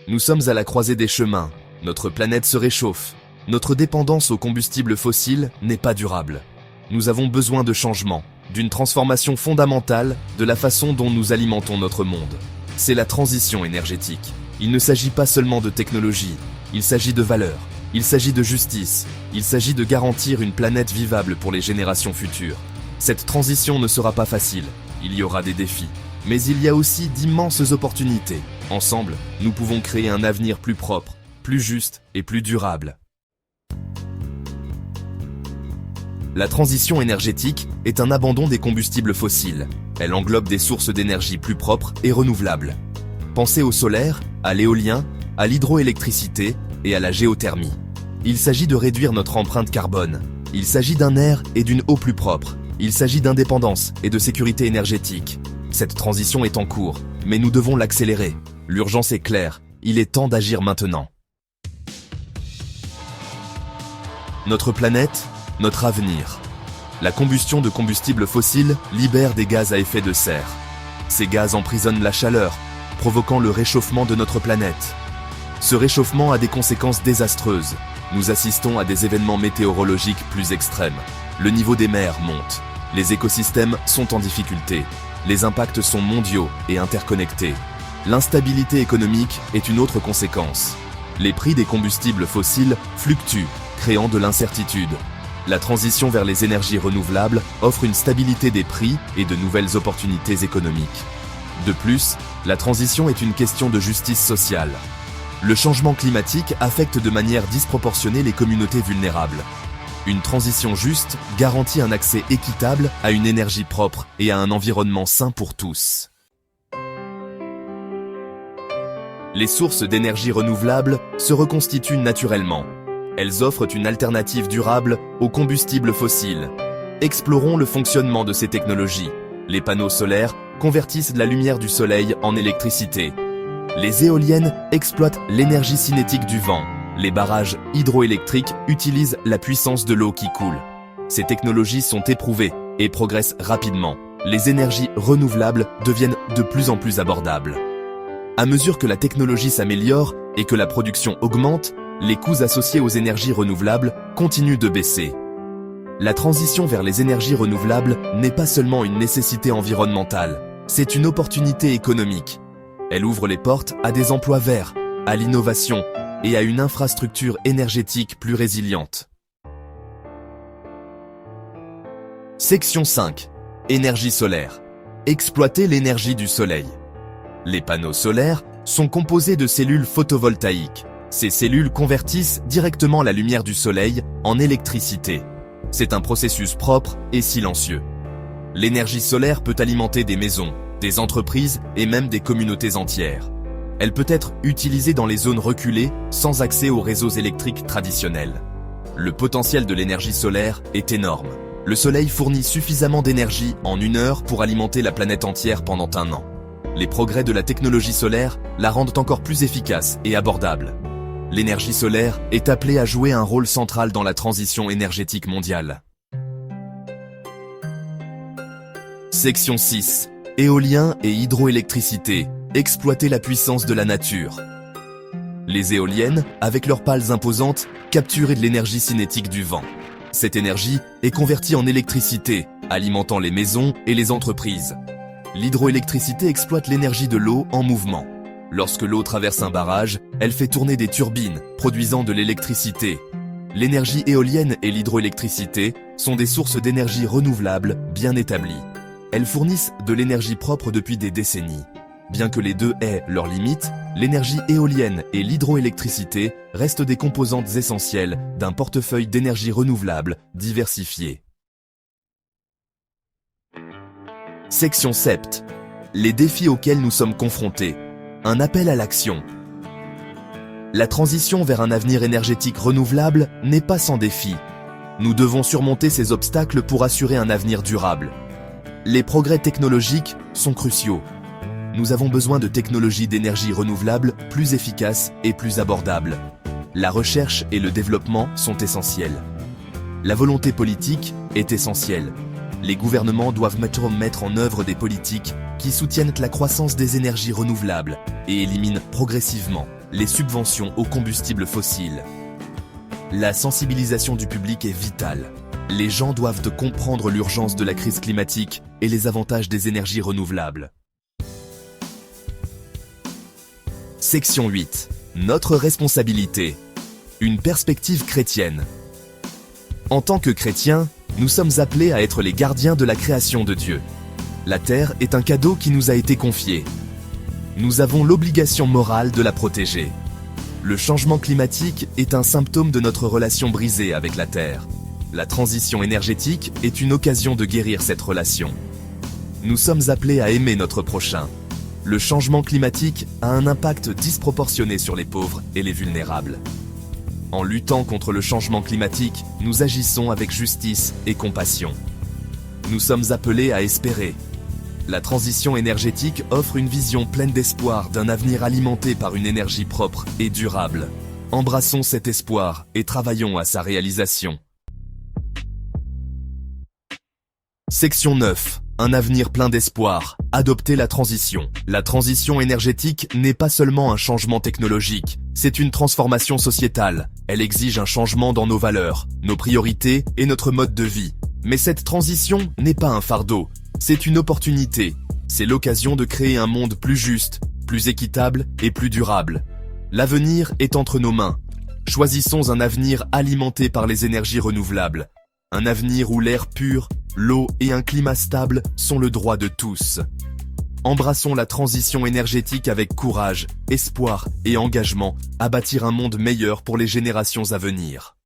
Nous sommes à la croisée des chemins. Notre planète se réchauffe. Notre dépendance aux combustibles fossiles n'est pas durable. Nous avons besoin de changements, d'une transformation fondamentale de la façon dont nous alimentons notre monde. C'est la transition énergétique. Il ne s'agit pas seulement de technologie, il s'agit de valeurs, il s'agit de justice, il s'agit de garantir une planète vivable pour les générations futures. Cette transition ne sera pas facile, il y aura des défis, mais il y a aussi d'immenses opportunités. Ensemble, nous pouvons créer un avenir plus propre, plus juste et plus durable. La transition énergétique est un abandon des combustibles fossiles. Elle englobe des sources d'énergie plus propres et renouvelables. Pensez au solaire, à l'éolien, à l'hydroélectricité et à la géothermie. Il s'agit de réduire notre empreinte carbone. Il s'agit d'un air et d'une eau plus propres. Il s'agit d'indépendance et de sécurité énergétique. Cette transition est en cours, mais nous devons l'accélérer. L'urgence est claire, il est temps d'agir maintenant. Notre planète, notre avenir. La combustion de combustibles fossiles libère des gaz à effet de serre. Ces gaz emprisonnent la chaleur, provoquant le réchauffement de notre planète. Ce réchauffement a des conséquences désastreuses. Nous assistons à des événements météorologiques plus extrêmes. Le niveau des mers monte. Les écosystèmes sont en difficulté. Les impacts sont mondiaux et interconnectés. L'instabilité économique est une autre conséquence. Les prix des combustibles fossiles fluctuent, créant de l'incertitude. La transition vers les énergies renouvelables offre une stabilité des prix et de nouvelles opportunités économiques. De plus, la transition est une question de justice sociale. Le changement climatique affecte de manière disproportionnée les communautés vulnérables. Une transition juste garantit un accès équitable à une énergie propre et à un environnement sain pour tous. Les sources d'énergie renouvelables se reconstituent naturellement. Elles offrent une alternative durable aux combustibles fossiles. Explorons le fonctionnement de ces technologies. Les panneaux solaires convertissent la lumière du soleil en électricité. Les éoliennes exploitent l'énergie cinétique du vent. Les barrages hydroélectriques utilisent la puissance de l'eau qui coule. Ces technologies sont éprouvées et progressent rapidement. Les énergies renouvelables deviennent de plus en plus abordables. À mesure que la technologie s'améliore et que la production augmente, les coûts associés aux énergies renouvelables continuent de baisser. La transition vers les énergies renouvelables n'est pas seulement une nécessité environnementale, c'est une opportunité économique. Elle ouvre les portes à des emplois verts, à l'innovation et à une infrastructure énergétique plus résiliente. Section 5. Énergie solaire. Exploiter l'énergie du soleil. Les panneaux solaires sont composés de cellules photovoltaïques. Ces cellules convertissent directement la lumière du soleil en électricité. C'est un processus propre et silencieux. L'énergie solaire peut alimenter des maisons, des entreprises et même des communautés entières. Elle peut être utilisée dans les zones reculées sans accès aux réseaux électriques traditionnels. Le potentiel de l'énergie solaire est énorme. Le soleil fournit suffisamment d'énergie en 1 heure pour alimenter la planète entière pendant 1 an. Les progrès de la technologie solaire la rendent encore plus efficace et abordable. L'énergie solaire est appelée à jouer un rôle central dans la transition énergétique mondiale. Section 6. Éolien et hydroélectricité. Exploiter la puissance de la nature. Les éoliennes, avec leurs pales imposantes, capturent de l'énergie cinétique du vent. Cette énergie est convertie en électricité, alimentant les maisons et les entreprises. L'hydroélectricité exploite l'énergie de l'eau en mouvement. Lorsque l'eau traverse un barrage, elle fait tourner des turbines, produisant de l'électricité. L'énergie éolienne et l'hydroélectricité sont des sources d'énergie renouvelables bien établies. Elles fournissent de l'énergie propre depuis des décennies. Bien que les deux aient leurs limites, l'énergie éolienne et l'hydroélectricité restent des composantes essentielles d'un portefeuille d'énergie renouvelable diversifié. Section 7. Les défis auxquels nous sommes confrontés. Un appel à l'action. La transition vers un avenir énergétique renouvelable n'est pas sans défi. Nous devons surmonter ces obstacles pour assurer un avenir durable. Les progrès technologiques sont cruciaux. Nous avons besoin de technologies d'énergie renouvelable plus efficaces et plus abordables. La recherche et le développement sont essentiels. La volonté politique est essentielle. Les gouvernements doivent mettre en œuvre des politiques qui soutiennent la croissance des énergies renouvelables et éliminent progressivement les subventions aux combustibles fossiles. La sensibilisation du public est vitale. Les gens doivent comprendre l'urgence de la crise climatique et les avantages des énergies renouvelables. Section 8. Notre responsabilité. Une perspective chrétienne. En tant que chrétiens, nous sommes appelés à être les gardiens de la création de Dieu. La Terre est un cadeau qui nous a été confié. Nous avons l'obligation morale de la protéger. Le changement climatique est un symptôme de notre relation brisée avec la Terre. La transition énergétique est une occasion de guérir cette relation. Nous sommes appelés à aimer notre prochain. Le changement climatique a un impact disproportionné sur les pauvres et les vulnérables. En luttant contre le changement climatique, nous agissons avec justice et compassion. Nous sommes appelés à espérer. La transition énergétique offre une vision pleine d'espoir d'un avenir alimenté par une énergie propre et durable. Embrassons cet espoir et travaillons à sa réalisation. Section 9. Un avenir plein d'espoir. Adopter la transition. La transition énergétique n'est pas seulement un changement technologique, c'est une transformation sociétale. Elle exige un changement dans nos valeurs, nos priorités et notre mode de vie. Mais cette transition n'est pas un fardeau, c'est une opportunité. C'est l'occasion de créer un monde plus juste, plus équitable et plus durable. L'avenir est entre nos mains. Choisissons un avenir alimenté par les énergies renouvelables. Un avenir où l'air pur, l'eau et un climat stable sont le droit de tous. Embrassons la transition énergétique avec courage, espoir et engagement à bâtir un monde meilleur pour les générations à venir.